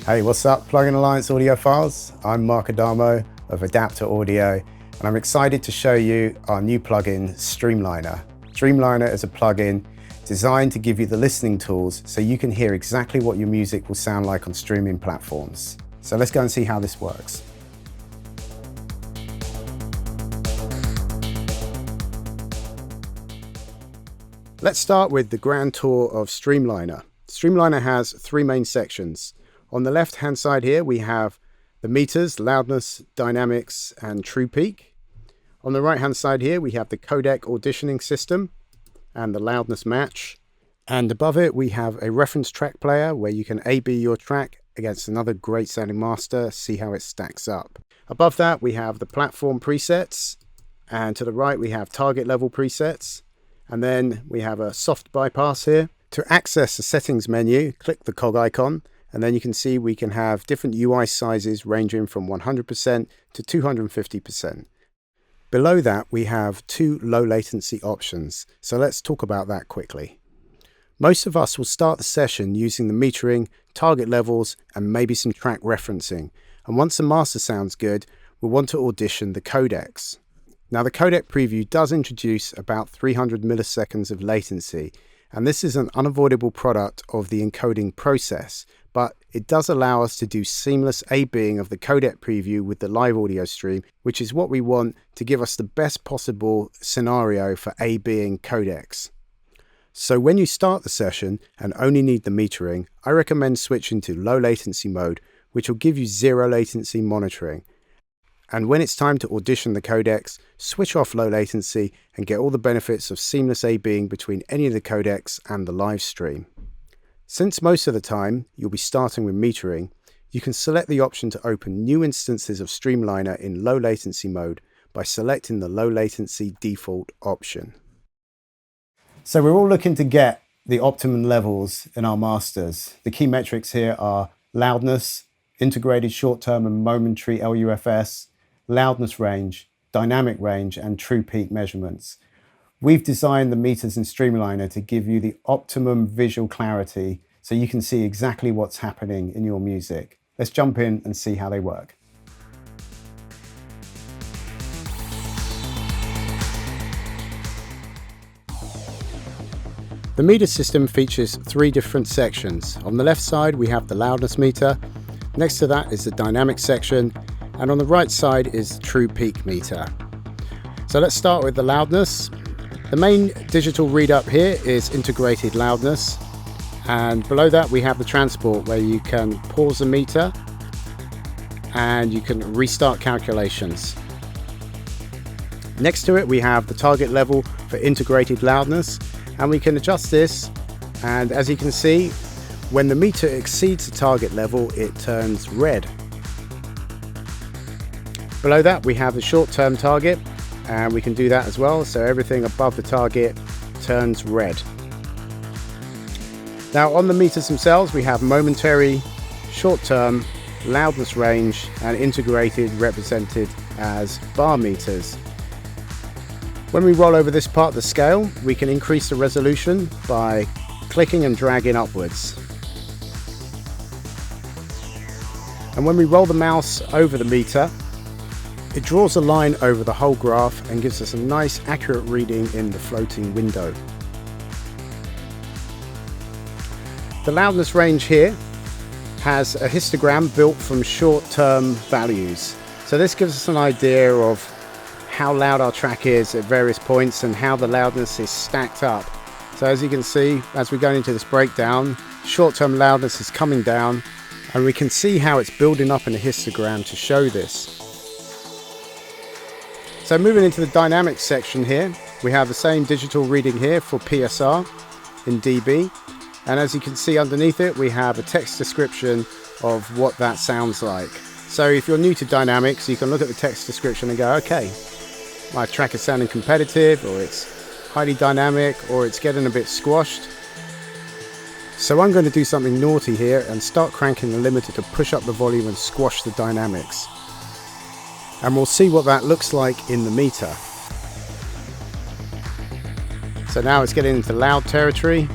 Hey, what's up, Plugin Alliance audiophiles? I'm Marc Adamo of ADPTR Audio, and I'm excited to show you our new plugin, Streamliner. Streamliner is a plugin designed to give you the listening tools so you can hear exactly what your music will sound like on streaming platforms. So let's go and see how this works. Let's start with the grand tour of Streamliner. Streamliner has three main sections. On the left-hand side here, we have the meters, loudness, dynamics, and true peak. On the right-hand side here, we have the Codec Auditioning system and the loudness match. And above it, we have a reference track player where you can A/B your track against another great sounding master, see how it stacks up. Above that, we have the platform presets. And to the right, we have target level presets. And then we have a soft bypass here. To access the settings menu, click the cog icon. And then you can see we can have different UI sizes ranging from 100% to 250%. Below that, we have two low latency options. So let's talk about that quickly. Most of us will start the session using the metering, target levels, and maybe some track referencing. And once the master sounds good, we'll want to audition the codecs. Now the codec preview does introduce about 300 milliseconds of latency. And this is an unavoidable product of the encoding process, but it does allow us to do seamless A/Bing of the codec preview with the live audio stream, which is what we want to give us the best possible scenario for A/Bing codecs. So when you start the session and only need the metering, I recommend switching to low latency mode, which will give you zero latency monitoring. And when it's time to audition the codecs, switch off low latency and get all the benefits of seamless A/Bing between any of the codecs and the live stream. Since most of the time you'll be starting with metering, you can select the option to open new instances of Streamliner in low latency mode by selecting the low latency default option. So we're all looking to get the optimum levels in our masters. The key metrics here are loudness, integrated short-term and momentary LUFS, loudness range, dynamic range, and true peak measurements. We've designed the meters in Streamliner to give you the optimum visual clarity so you can see exactly what's happening in your music. Let's jump in and see how they work. The meter system features three different sections. On the left side, we have the loudness meter. Next to that is the dynamic section. And on the right side is the true peak meter. So let's start with the loudness. The main digital read up here is integrated loudness. And below that we have the transport where you can pause the meter and you can restart calculations. Next to it we have the target level for integrated loudness, and we can adjust this, and as you can see, when the meter exceeds the target level it turns red. Below that we have the short-term target, and we can do that as well, so everything above the target turns red. Now on the meters themselves we have momentary, short-term, loudness range, and integrated represented as bar meters. When we roll over this part of the scale, we can increase the resolution by clicking and dragging upwards. And when we roll the mouse over the meter, it draws a line over the whole graph and gives us a nice accurate reading in the floating window. The loudness range here has a histogram built from short-term values. So this gives us an idea of how loud our track is at various points and how the loudness is stacked up. So as you can see, as we're going into this breakdown, short-term loudness is coming down, and we can see how it's building up in a histogram to show this. So moving into the dynamic section here, we have the same digital reading here for PSR in dB. And as you can see underneath it, we have a text description of what that sounds like. So if you're new to dynamics, you can look at the text description and go, okay, my track is sounding competitive, or it's highly dynamic, or it's getting a bit squashed. So I'm going to do something naughty here and start cranking the limiter to push up the volume and squash the dynamics. And we'll see what that looks like in the meter. So now it's getting into loud territory.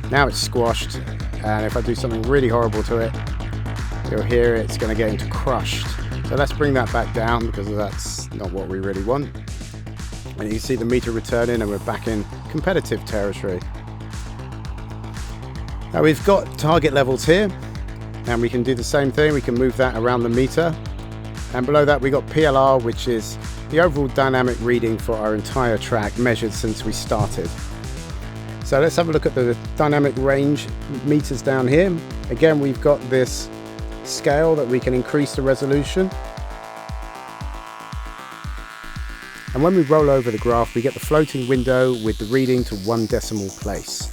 Now it's squashed, and if I do something really horrible to it, you'll hear it's going to get into crushed. So let's bring that back down because that's not what we really want. And you can see the meter returning and we're back in competitive territory. Now we've got target levels here and we can do the same thing. We can move that around the meter. And below that we got PLR, which is the overall dynamic reading for our entire track measured since we started. So let's have a look at the dynamic range meters down here. Again, we've got this scale that we can increase the resolution. And when we roll over the graph, we get the floating window with the reading to 1 decimal place.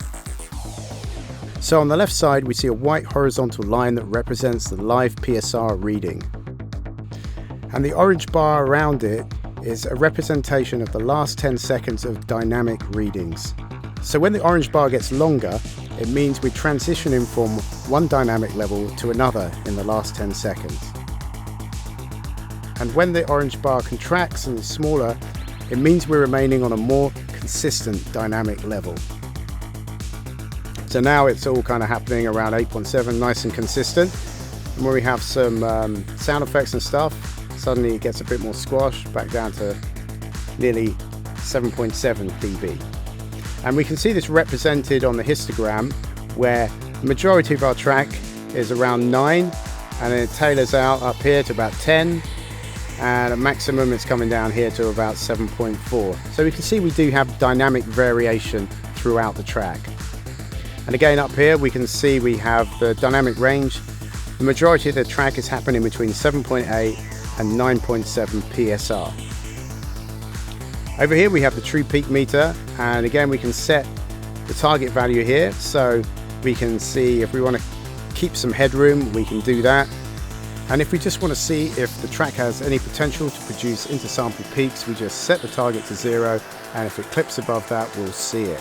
So on the left side, we see a white horizontal line that represents the live PSR reading. And the orange bar around it is a representation of the last 10 seconds of dynamic readings. So when the orange bar gets longer, it means we're transitioning from one dynamic level to another in the last 10 seconds. And when the orange bar contracts and is smaller, it means we're remaining on a more consistent dynamic level. So now it's all kind of happening around 8.7, nice and consistent. And when we have some sound effects and stuff, suddenly it gets a bit more squash, back down to nearly 7.7 dB. And we can see this represented on the histogram where the majority of our track is around 9 and then it tailors out up here to about 10 and at maximum it's coming down here to about 7.4. So we can see we do have dynamic variation throughout the track. And again up here we can see we have the dynamic range. The majority of the track is happening between 7.8 and 9.7 PSR. Over here we have the true peak meter, and again we can set the target value here, so we can see if we want to keep some headroom we can do that, and if we just want to see if the track has any potential to produce intersample peaks, we just set the target to 0, and if it clips above that we'll see it.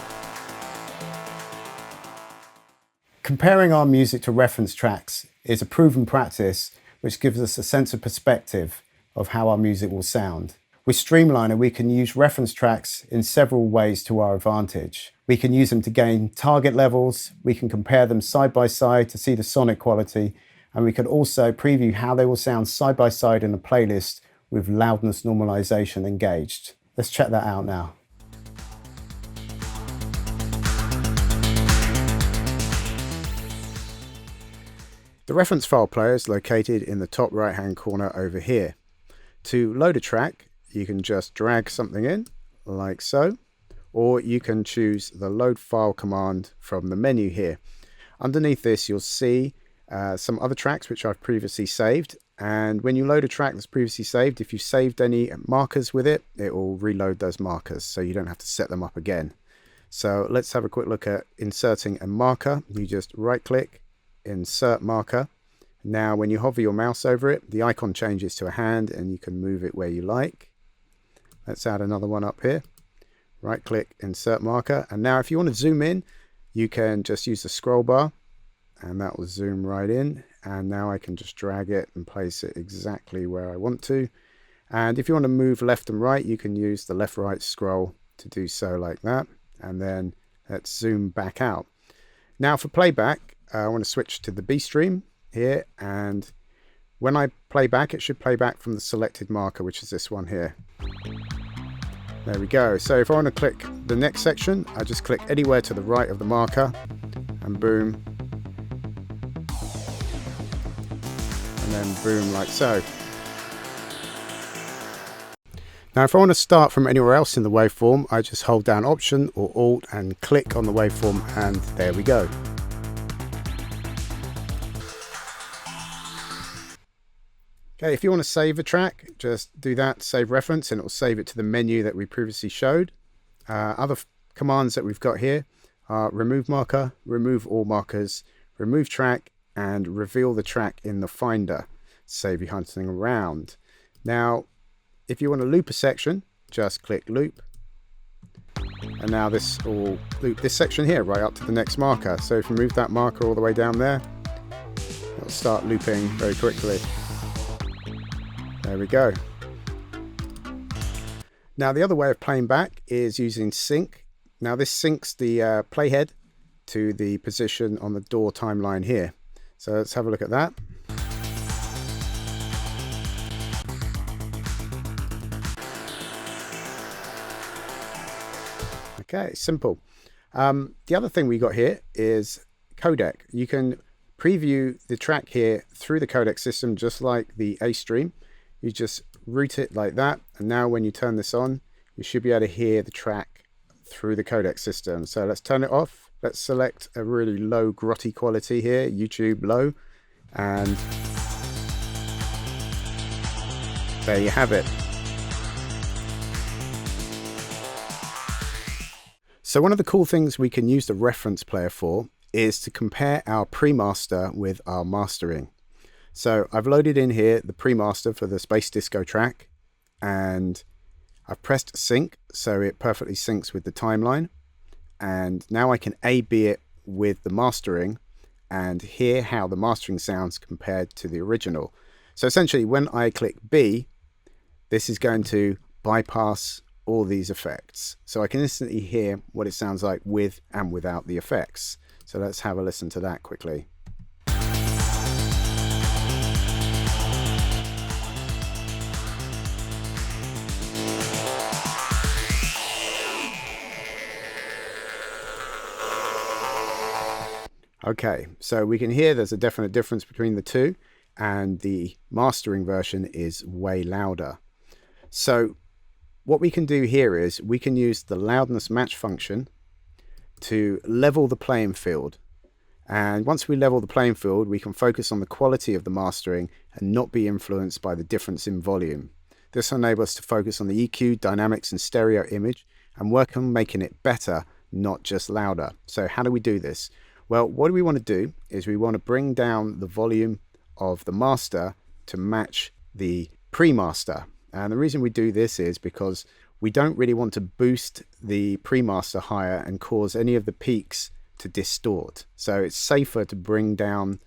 Comparing our music to reference tracks is a proven practice which gives us a sense of perspective of how our music will sound. With Streamliner, we can use reference tracks in several ways to our advantage. We can use them to gain target levels, we can compare them side by side to see the sonic quality, and we can also preview how they will sound side by side in a playlist with loudness normalization engaged. Let's check that out now. The reference file player is located in the top right hand corner over here. To load a track, you can just drag something in, like so, or you can choose the load file command from the menu here. Underneath this you'll see some other tracks which I've previously saved, and when you load a track that's previously saved, if you saved any markers with it, it will reload those markers so you don't have to set them up again. So let's have a quick look at inserting a marker. You just right click, insert marker. Now when you hover your mouse over it, the icon changes to a hand and you can move it where you like. Let's add another one up here. Right click, insert marker, and now if you want to zoom in, you can just use the scroll bar and that will zoom right in, and now I can just drag it and place it exactly where I want to. And if you want to move left and right, you can use the left right scroll to do so, like that. And then let's zoom back out. Now for playback, I want to switch to the B stream here, and when I play back, it should play back from the selected marker, which is this one here. There we go. So if I want to click the next section, I just click anywhere to the right of the marker and boom, and then boom, like so. Now if I want to start from anywhere else in the waveform, I just hold down Option or Alt and click on the waveform, and there we go. Okay, if you want to save a track, just do that, save reference, and it will save it to the menu that we previously showed. Other commands that we've got here are remove marker, remove all markers, remove track, and reveal the track in the Finder. Save you hunting around. Now, if you want to loop a section, just click loop. And now this will loop this section here right up to the next marker. So if you move that marker all the way down there, it'll start looping very quickly. There we go. Now the other way of playing back is using sync. Now this syncs the playhead to the position on the door timeline here. So let's have a look at that. Okay, simple. The other thing we got here is Codec. You can preview the track here through the Codec system, just like the A stream. You just route it like that, and now when you turn this on, you should be able to hear the track through the Codec system. So let's turn it off. Let's select a really low grotty quality here, YouTube low, and there you have it. So one of the cool things we can use the reference player for is to compare our pre-master with our mastering. So I've loaded in here the pre-master for the Space Disco track, and I've pressed sync so it perfectly syncs with the timeline. And now I can A/B it with the mastering and hear how the mastering sounds compared to the original. So essentially when I click B, this is going to bypass all these effects. So I can instantly hear what it sounds like with and without the effects. So let's have a listen to that quickly. Okay, so we can hear there's a definite difference between the two, and the mastering version is way louder. So what we can do here is we can use the loudness match function to level the playing field. And once we level the playing field, we can focus on the quality of the mastering and not be influenced by the difference in volume. This will enable us to focus on the EQ, dynamics, and stereo image and work on making it better, not just louder. So how do we do this? Well, what we want to do is we want to bring down the volume of the master to match the pre-master. And the reason we do this is because we don't really want to boost the pre-master higher and cause any of the peaks to distort. So it's safer to bring down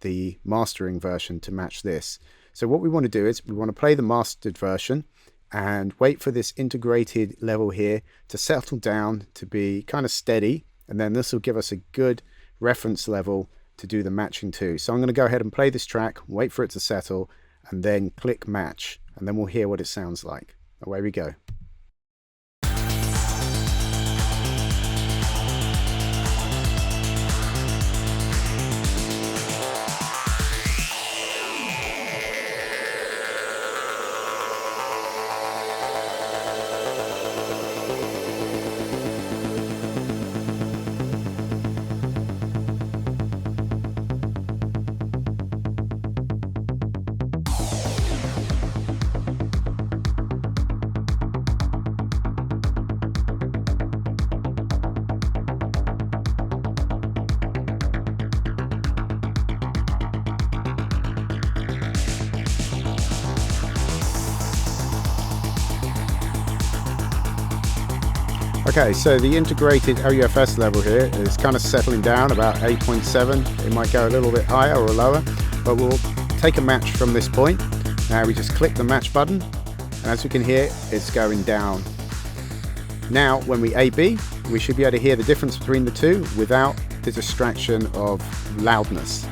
the mastering version to match this. So what we want to do is we want to play the mastered version and wait for this integrated level here to settle down to be kind of steady. And then this will give us a good reference level to do the matching to. So I'm going to go ahead and play this track, wait for it to settle, and then click match, and then we'll hear what it sounds like. Away we go. Okay, so the integrated LUFS level here is kind of settling down about 8.7. It might go a little bit higher or lower, but we'll take a match from this point. Now we just click the match button, and as we can hear, it's going down. Now, when we A/B, we should be able to hear the difference between the two without the distraction of loudness.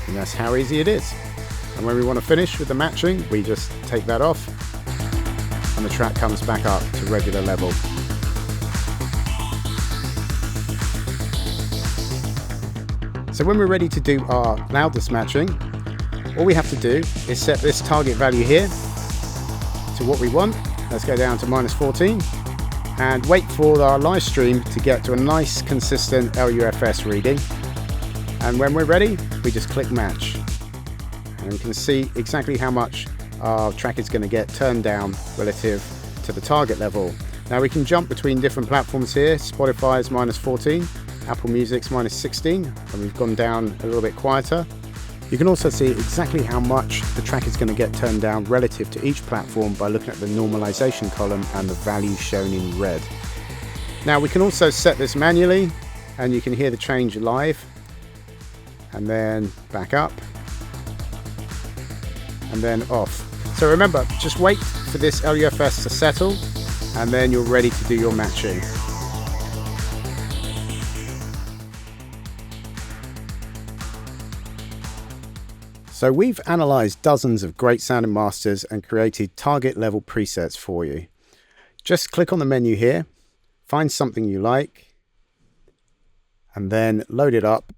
And that's how easy it is. And when we want to finish with the matching, we just take that off and the track comes back up to regular level. So when we're ready to do our loudness matching, all we have to do is set this target value here to what we want. Let's go down to -14 and wait for our live stream to get to a nice consistent LUFS reading. And when we're ready, we just click match. And we can see exactly how much our track is going to get turned down relative to the target level. Now we can jump between different platforms here. Spotify is -14, Apple Music's -16, and we've gone down a little bit quieter. You can also see exactly how much the track is going to get turned down relative to each platform by looking at the normalization column and the value shown in red. Now we can also set this manually, and you can hear the change live. And then back up, and then off. So remember, just wait for this LUFS to settle, and then you're ready to do your matching. So we've analyzed dozens of great sounding masters and created target level presets for you. Just click on the menu here, find something you like, and then load it up.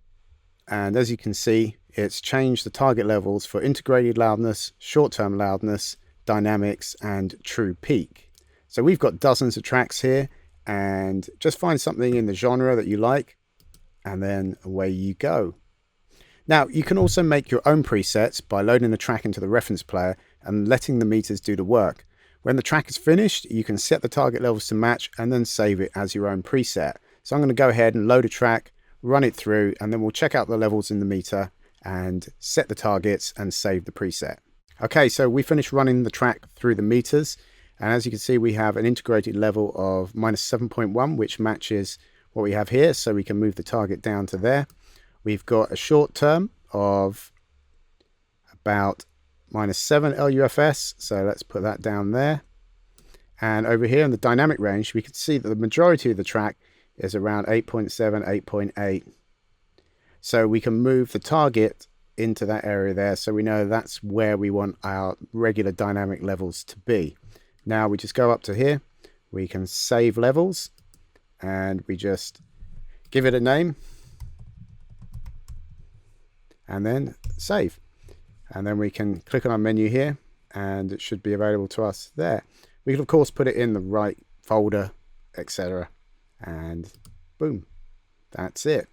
And as you can see, it's changed the target levels for integrated loudness, short-term loudness, dynamics, and true peak. So we've got dozens of tracks here, and just find something in the genre that you like, and then away you go. Now, you can also make your own presets by loading the track into the reference player and letting the meters do the work. When the track is finished, you can set the target levels to match and then save it as your own preset. So I'm going to go ahead and load a track, run it through, and then we'll check out the levels in the meter and set the targets and save the preset. Okay, so we finished running the track through the meters, and as you can see, we have an integrated level of -7.1, which matches what we have here, so we can move the target down to there. We've got a short term of about -7 LUFS, so let's put that down there. And over here in the dynamic range, we can see that the majority of the track is around 8.7, 8.8. So we can move the target into that area there, so we know that's where we want our regular dynamic levels to be. Now we just go up to here, we can save levels, and we just give it a name, and then save. And then we can click on our menu here, and it should be available to us there. We can of course put it in the right folder, etc. And boom, that's it.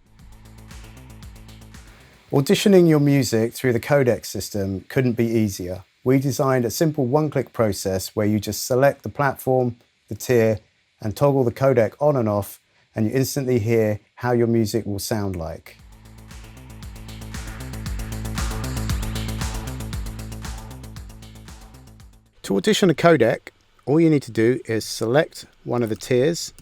Auditioning your music through the Codecs system couldn't be easier. We designed a simple one-click process where you just select the platform, the tier, and toggle the codec on and off, and you instantly hear how your music will sound like. To audition a codec, all you need to do is select one of the tiers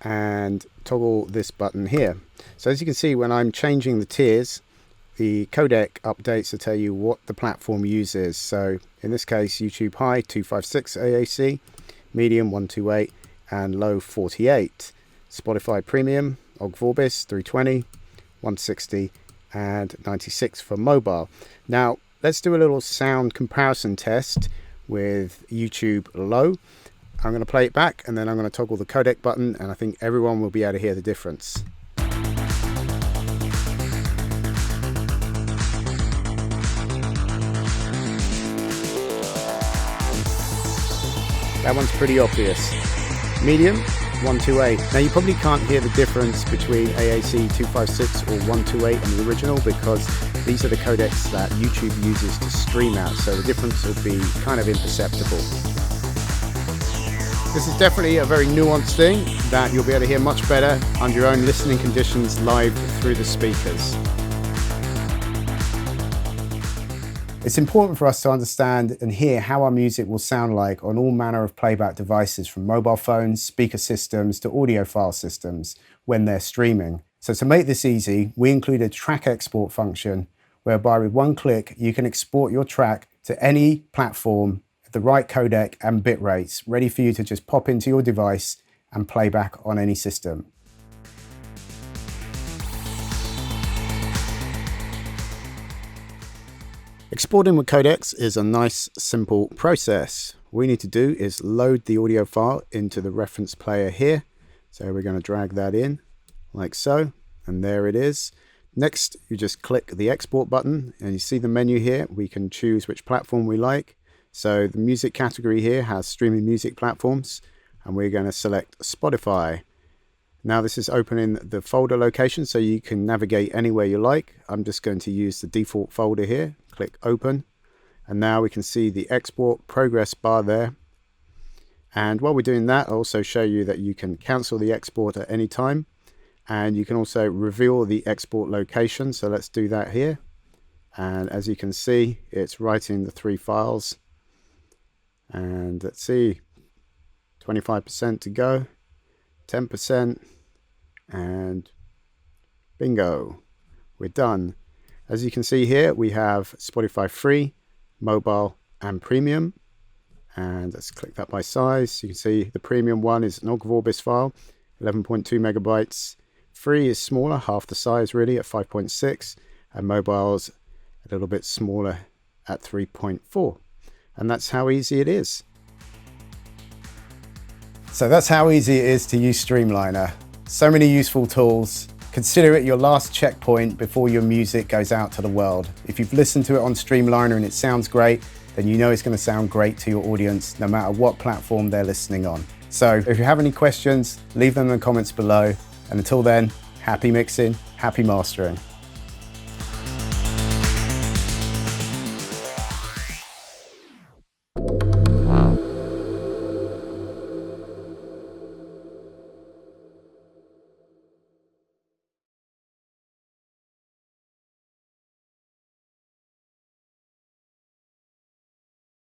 and toggle this button here. So as you can see, when I'm changing the tiers, the codec updates to tell you what the platform uses. So in this case, YouTube High 256 AAC, Medium 128, and Low 48. Spotify Premium, Ogg Vorbis 320, 160, and 96 for mobile. Now let's do a little sound comparison test with YouTube Low. I'm going to play it back, and then I'm going to toggle the codec button, and I think everyone will be able to hear the difference. That one's pretty obvious. Medium 128. Now you probably can't hear the difference between AAC 256 or 128 and the original, because these are the codecs that YouTube uses to stream out, so the difference will be kind of imperceptible. This is definitely a very nuanced thing that you'll be able to hear much better under your own listening conditions live through the speakers. It's important for us to understand and hear how our music will sound like on all manner of playback devices, from mobile phones, speaker systems, to audiophile systems when they're streaming. So to make this easy, we include a track export function whereby with one click you can export your track to any platform at the right codec and bit rates, ready for you to just pop into your device and play back on any system. Exporting with Codecs is a nice, simple process. All we need to do is load the audio file into the reference player here. So we're going to drag that in like so, and there it is. Next, you just click the export button, and you see the menu here. We can choose which platform we like. So the music category here has streaming music platforms, and we're going to select Spotify. Now this is opening the folder location, so you can navigate anywhere you like. I'm just going to use the default folder here. Click open, and now we can see the export progress bar there. And while we're doing that, I'll also show you that you can cancel the export at any time, and you can also reveal the export location. So let's do that here, and as you can see, it's writing the 3 files, and let's see, 25% to go, 10%, and bingo, we're done. As you can see here, we have Spotify free, mobile, and premium. And let's click that by size. You can see the premium one is an Ogg Vorbis file, 11.2 megabytes. Free is smaller, half the size really, at 5.6. And mobile's a little bit smaller at 3.4. And that's how easy it is. So that's how easy it is to use Streamliner. So many useful tools. Consider it your last checkpoint before your music goes out to the world. If you've listened to it on Streamliner and it sounds great, then you know it's going to sound great to your audience, no matter what platform they're listening on. So if you have any questions, leave them in the comments below. And until then, happy mixing, happy mastering.